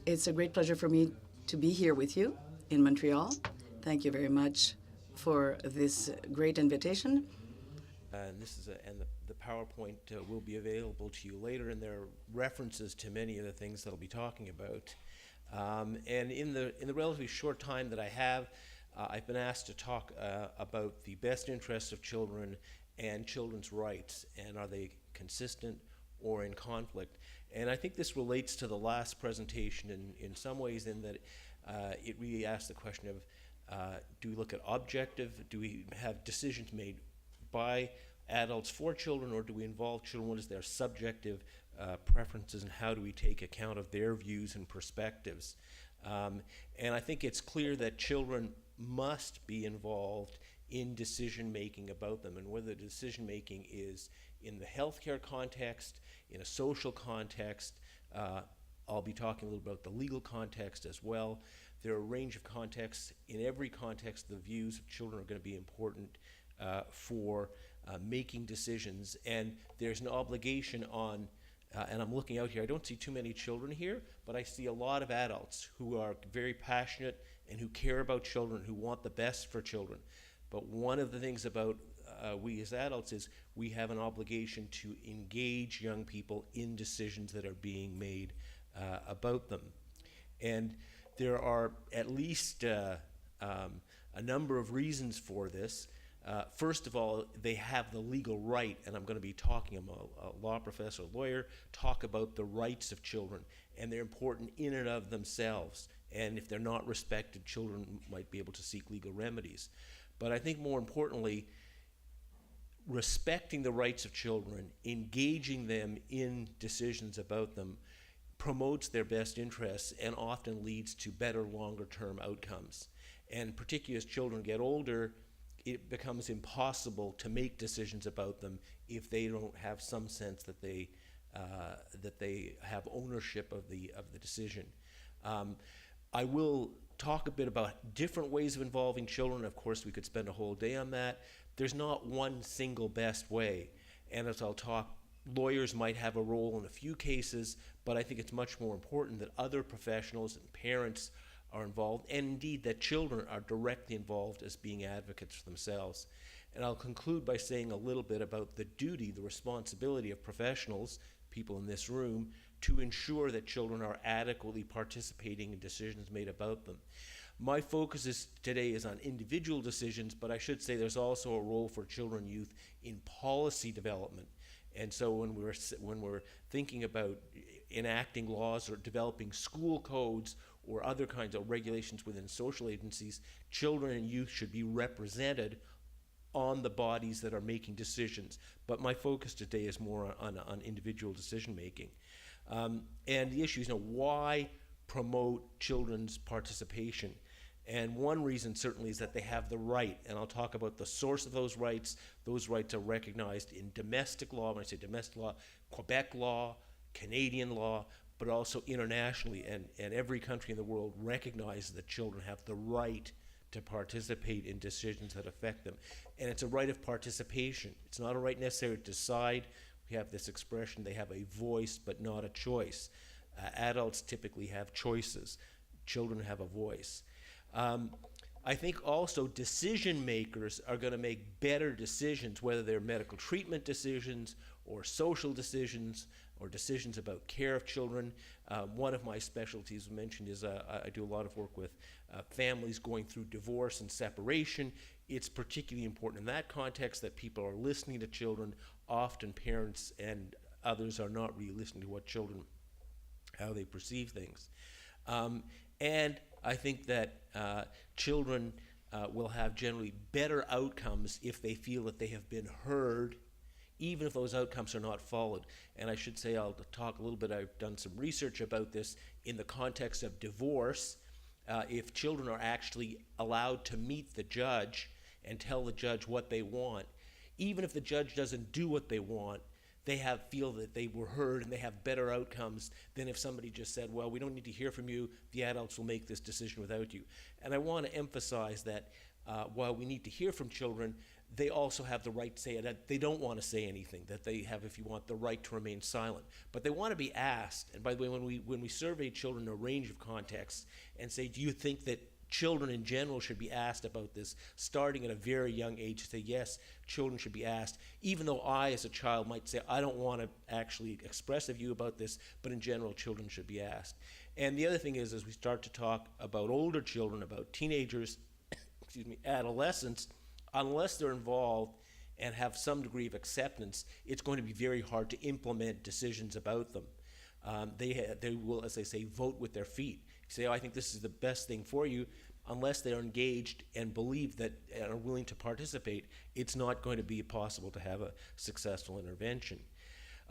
It's a great pleasure for me to be here with you in Montreal. Thank you very much for this great invitation. And the PowerPoint will be available to you later, and there are references to many of the things that I'll be talking about. And in the relatively short time that I have, I've been asked to talk about the best interests of children and children's rights, and are they consistent or in conflict? And I think this relates to the last presentation in some ways, in that it really asks the question of, do we look at objective, do we have decisions made by adults for children, or do we involve children? What is their subjective preferences, and how do we take account of their views and perspectives? And I think it's clear that children must be involved in decision making about them, and whether the decision making is in the healthcare context, in a social context. I'll be talking a little about the legal context as well. There are a range of contexts. In every context, the views of children are going to be important for making decisions, and there's an obligation on, and I'm looking out here, I don't see too many children here, but I see a lot of adults who are very passionate and who care about children, who want the best for children. But one of the things about we as adults is we have an obligation to engage young people in decisions that are being made about them. And there are at least a number of reasons for this. First of all, they have the legal right, and I'm going to be talking, I'm a law professor, a lawyer, talk about the rights of children, and they're important in and of themselves. And if they're not respected, children might be able to seek legal remedies. But I think more importantly, respecting the rights of children, engaging them in decisions about them, promotes their best interests and often leads to better longer-term outcomes. And particularly as children get older, it becomes impossible to make decisions about them if they don't have some sense that they have ownership of the decision. I will talk a bit about different ways of involving children. Of course, we could spend a whole day on that. There's not one single best way. And as I'll talk, lawyers might have a role in a few cases, but I think it's much more important that other professionals and parents are involved, and indeed that children are directly involved as being advocates for themselves. And I'll conclude by saying a little bit about the duty, the responsibility of professionals, people in this room, to ensure that children are adequately participating in decisions made about them. My focus today is on individual decisions, but I should say there's also a role for children and youth in policy development. And so when we're thinking about enacting laws or developing school codes or other kinds of regulations within social agencies, children and youth should be represented on the bodies that are making decisions. But my focus today is more on individual decision making. And the issue is, why promote children's participation? And one reason certainly is that they have the right, and I'll talk about the source of those rights. Those rights are recognized in domestic law. When I say domestic law, Quebec law, Canadian law, but also internationally, and every country in the world recognizes that children have the right to participate in decisions that affect them. And it's a right of participation. It's not a right necessarily to decide. We have this expression, they have a voice but not a choice. Adults typically have choices. Children have a voice. I think also decision makers are going to make better decisions, whether they're medical treatment decisions or social decisions or decisions about care of children. One of my specialties mentioned is I do a lot of work with families going through divorce and separation. It's particularly important in that context that people are listening to children. Often parents and others are not really listening to what children, how they perceive things. And I think that children will have generally better outcomes if they feel that they have been heard, even if those outcomes are not followed. And I should say, I'll talk a little bit, I've done some research about this in the context of divorce. If children are actually allowed to meet the judge and tell the judge what they want, even if the judge doesn't do what they want, they feel that they were heard and they have better outcomes than if somebody just said, well, we don't need to hear from you, the adults will make this decision without you. And I want to emphasize that while we need to hear from children, they also have the right to say that they don't want to say anything, that they have, if you want, the right to remain silent. But they want to be asked. And by the way, when we survey children in a range of contexts and say, do you think that children in general should be asked about this, starting at a very young age, to say, yes, children should be asked, even though I, as a child, might say, I don't want to actually express a view about this, but in general, children should be asked. And the other thing is, as we start to talk about older children, about teenagers, excuse me, adolescents, unless they're involved and have some degree of acceptance, it's going to be very hard to implement decisions about them. They will, as they say, vote with their feet. Say, oh, I think this is the best thing for you. Unless they're engaged and believe that and are willing to participate, it's not going to be possible to have a successful intervention.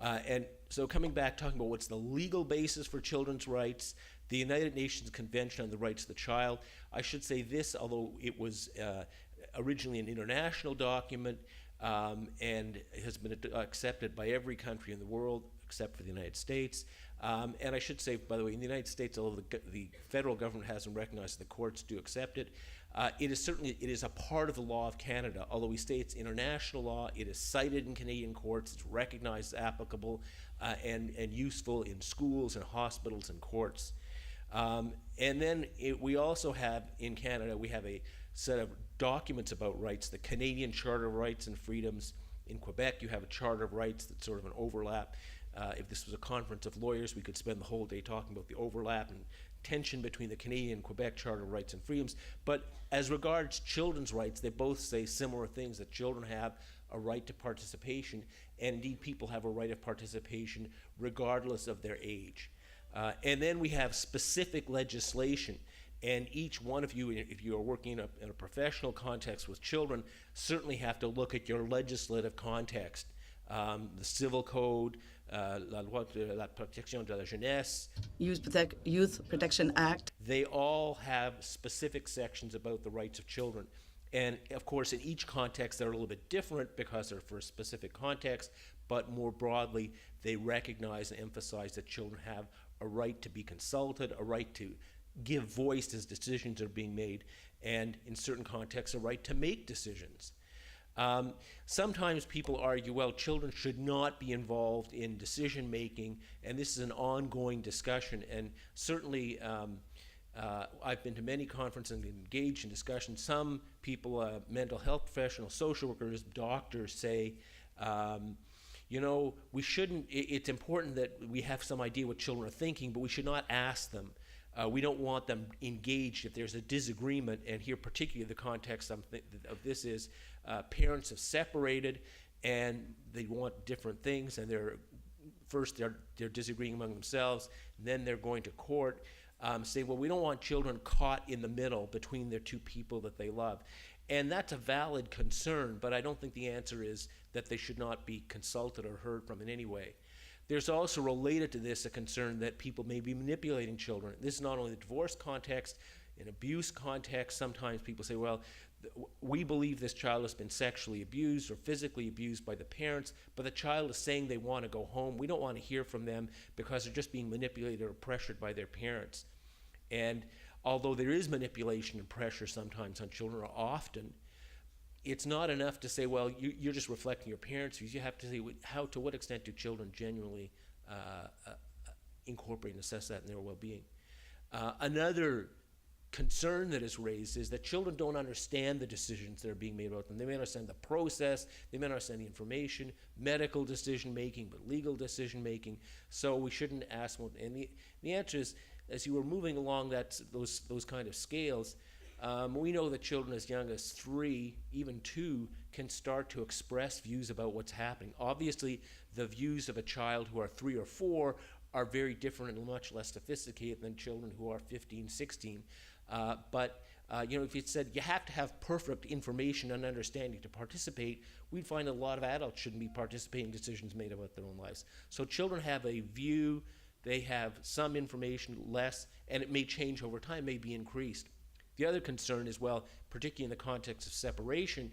And so coming back, talking about what's the legal basis for children's rights, the United Nations Convention on the Rights of the Child. I should say this, although it was originally an international document and has been accepted by every country in the world except for the United States. And I should say, by the way, in the United States, although the federal government hasn't recognized, the courts do accept it. It is a part of the law of Canada. Although we say it's international law, it is cited in Canadian courts, it's recognized as applicable and useful in schools and hospitals and courts. And then we also have, in Canada, we have a set of documents about rights, the Canadian Charter of Rights and Freedoms. In Quebec, you have a Charter of Rights that's sort of an overlap. If this was a conference of lawyers, we could spend the whole day talking about the overlap and tension between the Canadian and Quebec Charter of Rights and Freedoms. But as regards children's rights, they both say similar things, that children have a right to participation, and indeed people have a right of participation regardless of their age. And then we have specific legislation. And each one of you, if you are working in a professional context with children, certainly have to look at your legislative context. The Civil Code, la loi de la protection de la jeunesse. Youth Protection Act. They all have specific sections about the rights of children. And of course, in each context, they're a little bit different because they're for a specific context, but more broadly, they recognize and emphasize that children have a right to be consulted, a right to give voice as decisions are being made, and in certain contexts, a right to make decisions. Sometimes people argue, well, children should not be involved in decision making, and this is an ongoing discussion. And certainly, I've been to many conferences and engaged in discussions. Some people, mental health professionals, social workers, doctors say, you know, we shouldn't, it's important that we have some idea what children are thinking, but we should not ask them. We don't want them engaged if there's a disagreement, and here particularly the context of this is parents have separated and they want different things, and they're disagreeing among themselves, and then they're going to court, saying, well, we don't want children caught in the middle between their two people that they love. And that's a valid concern, but I don't think the answer is that they should not be consulted or heard from in any way. There's also related to this a concern that people may be manipulating children. This is not only the divorce context, in abuse context, sometimes people say, well, we believe this child has been sexually abused or physically abused by the parents, but the child is saying they want to go home. We don't want to hear from them because they're just being manipulated or pressured by their parents. And although there is manipulation and pressure sometimes on children, or often, it's not enough to say, well, you're just reflecting your parents' views. You have to say, to what extent do children genuinely incorporate and assess that in their well-being? Another concern that is raised is that children don't understand the decisions that are being made about them. They may understand the process, they may understand the information, medical decision-making, but legal decision-making, so we shouldn't ask them. And the answer is, as you were moving along those kind of scales, we know that children as young as 3, even 2, can start to express views about what's happening. Obviously, the views of a child who are 3 or 4 are very different and much less sophisticated than children who are 15, 16. But if you said you have to have perfect information and understanding to participate, we'd find a lot of adults shouldn't be participating in decisions made about their own lives. So children have a view, they have some information, less, and it may change over time, may be increased. The other concern is, well, particularly in the context of separation,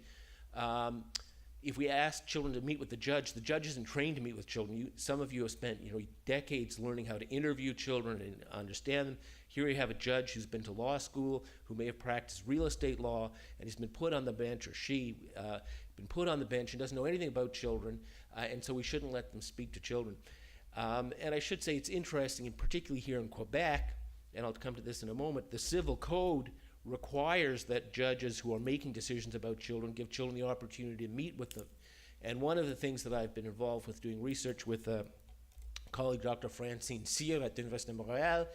if we ask children to meet with the judge isn't trained to meet with children. Some of you have spent decades learning how to interview children and understand them. Here you have a judge who's been to law school, who may have practiced real estate law, and he's been put on the bench, or she been put on the bench and doesn't know anything about children, and so we shouldn't let them speak to children. And I should say it's interesting, and particularly here in Quebec, and I'll come to this in a moment, the civil code requires that judges who are making decisions about children give children the opportunity to meet with them. And one of the things that I've been involved with doing research with colleague Dr. Francine Cyr at the Université de Montréal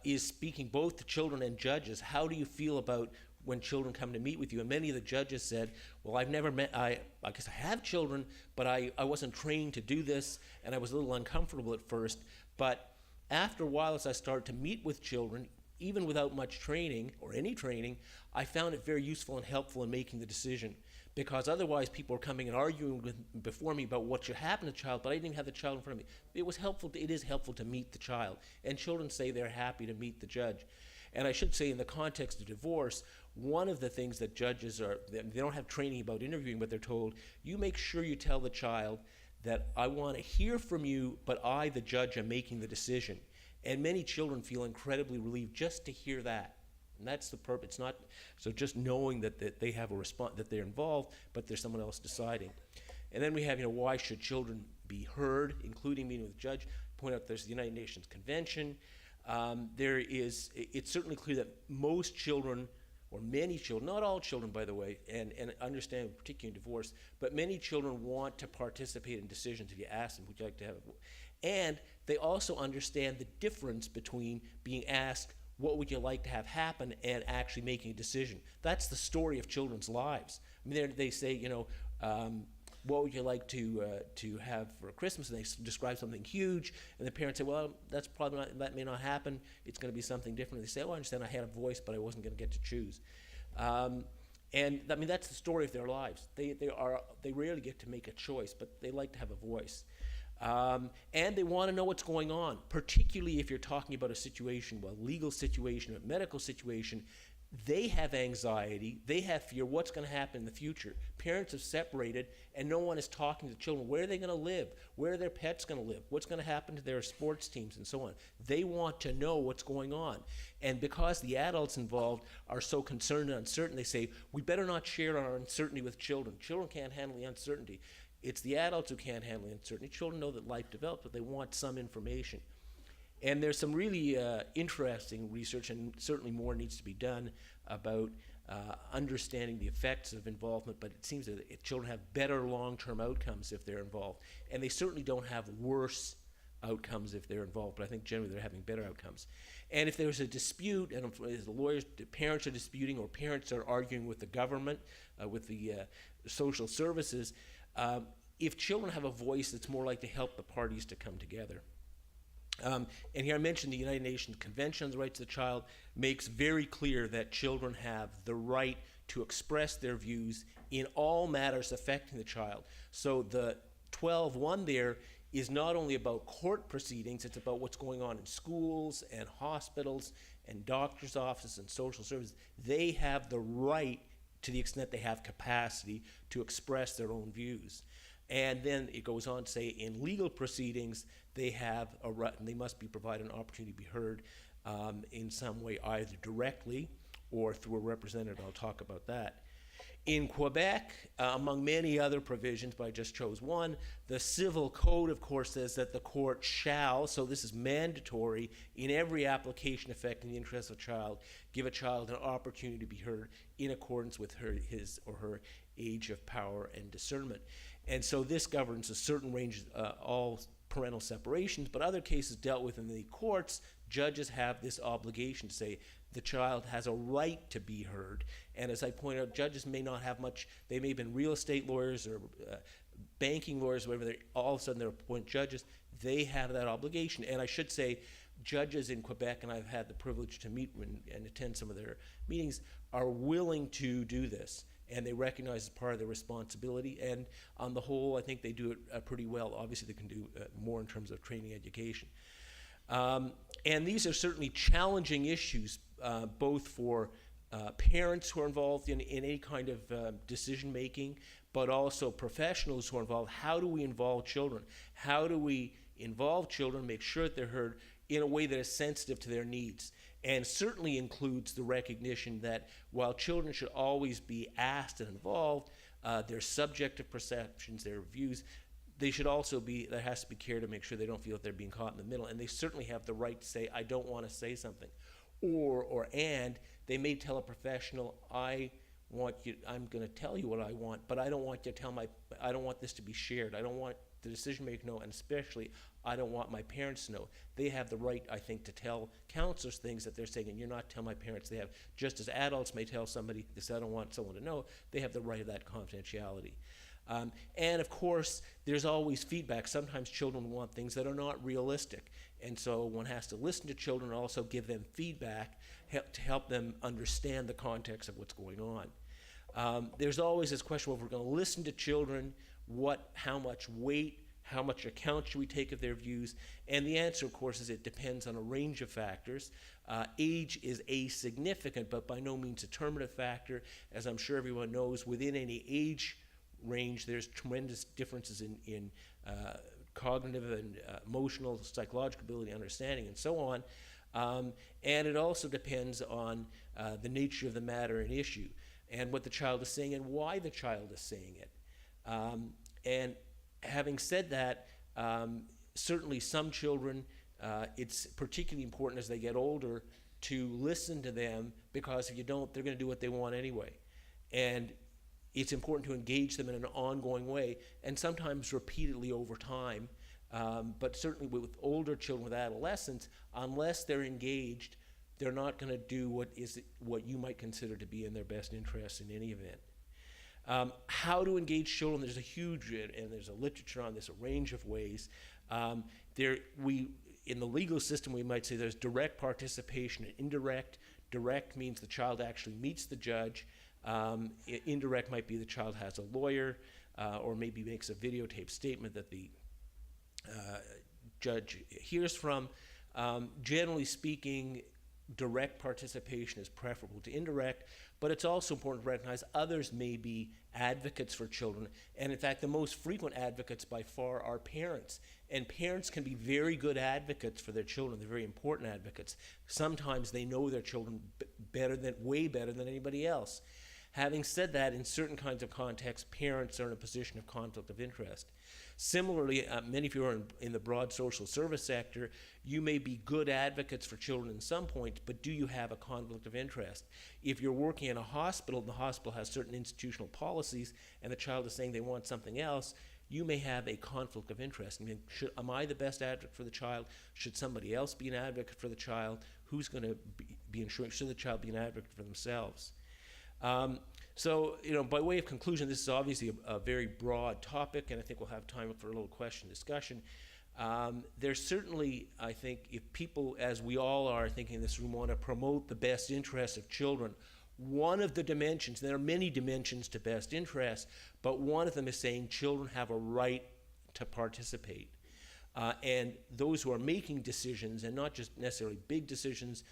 is speaking both to children and judges. How do you feel about when children come to meet with you? And many of the judges said, well, I've never met, I guess I have children, but I wasn't trained to do this, and I was a little uncomfortable at first. But after a while, as I started to meet with children, even without much training or any training, I found it very useful and helpful in making the decision. Because otherwise people are coming and arguing before me about what should happen to the child, but I didn't even have the child in front of me. It is helpful to meet the child. And children say they're happy to meet the judge. And I should say, in the context of divorce, one of the things that judges they don't have training about interviewing, but they're told, you make sure you tell the child that I want to hear from you, but I, the judge, am making the decision. And many children feel incredibly relieved just to hear that. And that's the purpose. It's not so just knowing that they have a response, that they're involved, but there's someone else deciding. And then we have, why should children be heard, including meeting with the judge? Point out there's the United Nations Convention. It's certainly clear that most children, or many children, not all children, by the way, and understand, particularly in divorce, but many children want to participate in decisions if you ask them, would you like to have it? And they also understand the difference between being asked, what would you like to have happen, and actually making a decision. That's the story of children's lives. I mean, they say, what would you like to have for Christmas? And they describe something huge, and the parents say, well, that may not happen. It's going to be something different. They say, oh, I understand I had a voice, but I wasn't going to get to choose. And I mean, that's the story of their lives. They rarely get to make a choice, but they like to have a voice. And they want to know what's going on, particularly if you're talking about a situation, a legal situation, a medical situation. They have anxiety, they have fear, what's going to happen in the future. Parents have separated, and no one is talking to the children. Where are they going to live? Where are their pets going to live? What's going to happen to their sports teams and so on? They want to know what's going on. And because the adults involved are so concerned and uncertain, they say, we better not share our uncertainty with children. Children can't handle the uncertainty. It's the adults who can't handle the uncertainty. Children know that life develops, but they want some information. And there's some really interesting research, and certainly more needs to be done about understanding the effects of involvement, but it seems that children have better long-term outcomes if they're involved. And they certainly don't have worse outcomes if they're involved, but I think generally they're having better outcomes. And if there's a dispute, and if the parents are disputing, or parents are arguing with the government, with the social services, if children have a voice, it's more likely to help the parties to come together. And here I mentioned the United Nations Convention on the Rights of the Child makes very clear that children have the right to express their views in all matters affecting the child. So the 12.1 there is not only about court proceedings, it's about what's going on in schools and hospitals and doctors' offices and social services. They have the right, to the extent they have capacity, to express their own views. And then it goes on to say in legal proceedings, they have a right, and they must be provided an opportunity to be heard in some way, either directly or through a representative. I'll talk about that. In Quebec, among many other provisions, but I just chose one, the Civil Code, of course, says that the court shall, so this is mandatory, in every application affecting the interests of a child, give a child an opportunity to be heard in accordance with his or her age of power and discernment. And so this governs a certain range, all parental separations, but other cases dealt with in the courts, judges have this obligation to say the child has a right to be heard. And as I pointed out, judges may not have much, they may have been real estate lawyers or banking lawyers, whatever, all of a sudden they're appointed judges, they have that obligation. And I should say, judges in Quebec, and I've had the privilege to meet and attend some of their meetings, are willing to do this. And they recognize it's part of their responsibility. And on the whole, I think they do it pretty well. Obviously, they can do more in terms of training education. And these are certainly challenging issues, both for parents who are involved in any kind of decision-making, but also professionals who are involved. How do we involve children? How do we involve children, make sure that they're heard in a way that is sensitive to their needs? and certainly includes the recognition that while children should always be asked and involved, their subjective perceptions, their views, they should also be, there has to be care to make sure they don't feel that they're being caught in the middle, and they certainly have the right to say, I don't want to say something. And they may tell a professional, I'm going to tell you what I want, but I don't want you to I don't want this to be shared. I don't want the decision maker to know, and especially, I don't want my parents to know. They have the right, I think, to tell counselors things that they're saying, and you're not telling my parents. They have, just as adults may tell somebody, this I don't want someone to know, they have the right of that confidentiality. And of course, there's always feedback. Sometimes children want things that are not realistic. And so one has to listen to children and also give them feedback to help them understand the context of what's going on. There's always this question, well, if we're going to listen to children, how much weight, how much account should we take of their views? And the answer, of course, is it depends on a range of factors. Age is a significant, but by no means determinative factor. As I'm sure everyone knows, within any age range, there's tremendous differences in cognitive and emotional, psychological ability, understanding, and so on. And it also depends on the nature of the matter and issue, and what the child is saying and why the child is saying it. And having said that, certainly some children, it's particularly important as they get older to listen to them, because if you don't, they're going to do what they want anyway. And it's important to engage them in an ongoing way, and sometimes repeatedly over time. But certainly with older children, with adolescents, unless they're engaged, they're not going to do what you might consider to be in their best interest in any event. How to engage children? There's a huge, and there's a literature on this, a range of ways. In the legal system, we might say there's direct participation and indirect. Direct means the child actually meets the judge. Indirect might be the child has a lawyer, or maybe makes a videotape statement that the judge hears from. Generally speaking, direct participation is preferable to indirect, but it's also important to recognize others may be advocates for children, and in fact the most frequent advocates by far are parents. And parents can be very good advocates for their children. They're very important advocates. Sometimes they know their children way better than anybody else. Having said that, in certain kinds of contexts, parents are in a position of conflict of interest. Similarly, many of you are in the broad social service sector. You may be good advocates for children in some points, but do you have a conflict of interest? If you're working in a hospital and the hospital has certain institutional policies and the child is saying they want something else, you may have a conflict of interest. I mean, am I the best advocate for the child? Should somebody else be an advocate for the child? Who's going to be ensuring? Should the child be an advocate for themselves? So, by way of conclusion, this is obviously a very broad topic, and I think we'll have time for a little question discussion. There's certainly, I think, if people, as we all are thinking in this room, want to promote the best interests of children, one of the dimensions, there are many dimensions to best interest, but one of them is saying children have a right to participate. And those who are making decisions, and not just necessarily big decisions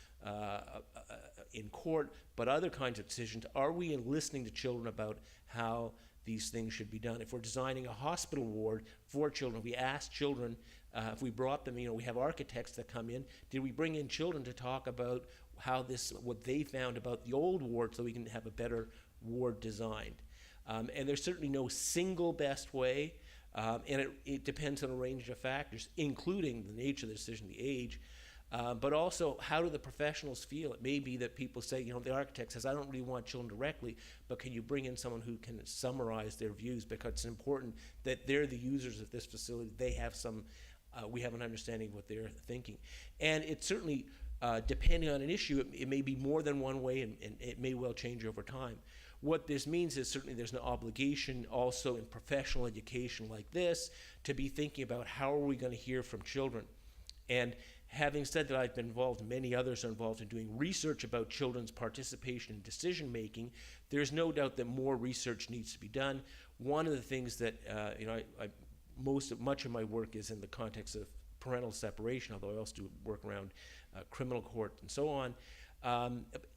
in court, but other kinds of decisions, are we listening to children about how these things should be done? If we're designing a hospital ward for children, we ask children, if we brought them, we have architects that come in, did we bring in children to talk about what they found about the old ward so we can have a better ward designed? And there's certainly no single best way. And it depends on a range of factors, including the nature of the decision, the age, but also how do the professionals feel? It may be that people say, the architect says, I don't really want children directly, but can you bring in someone who can summarize their views, because it's important that they're the users of this facility. They have we have an understanding of what they're thinking. And it's certainly, depending on an issue, it may be more than one way, and it may well change over time. What this means is certainly there's an obligation also in professional education like this to be thinking about how are we going to hear from children. And having said that, I've been involved, many others are involved in doing research about children's participation in decision making. There's no doubt that more research needs to be done. One of the things that much of my work is in the context of parental separation, although I also do work around criminal court and so on.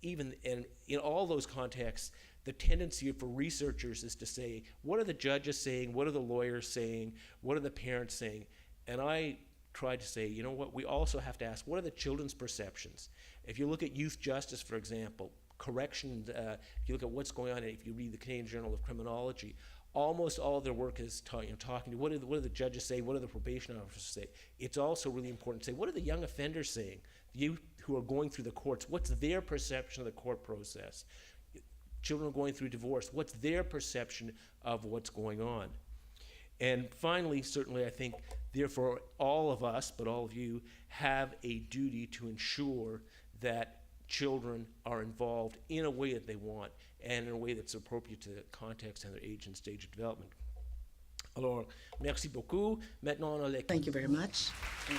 Even in all those contexts, the tendency for researchers is to say, what are the judges saying? What are the lawyers saying? What are the parents saying? And I try to say, we also have to ask, what are the children's perceptions? If you look at youth justice, for example, corrections, if you look at what's going on, if you read the Canadian Journal of Criminology, almost all of their work is talking to what do the judges say, what do the probation officers say. It's also really important to say, what are the young offenders saying? The youth who are going through the courts, what's their perception of the court process? Children going through divorce, what's their perception of what's going on? And finally, certainly I think, therefore, all of us, but all of you, have a duty to ensure that children are involved in a way that they want and in a way that's appropriate to the context and their age and stage of development. Alors, merci beaucoup. Maintenant, on a Thank you very much. And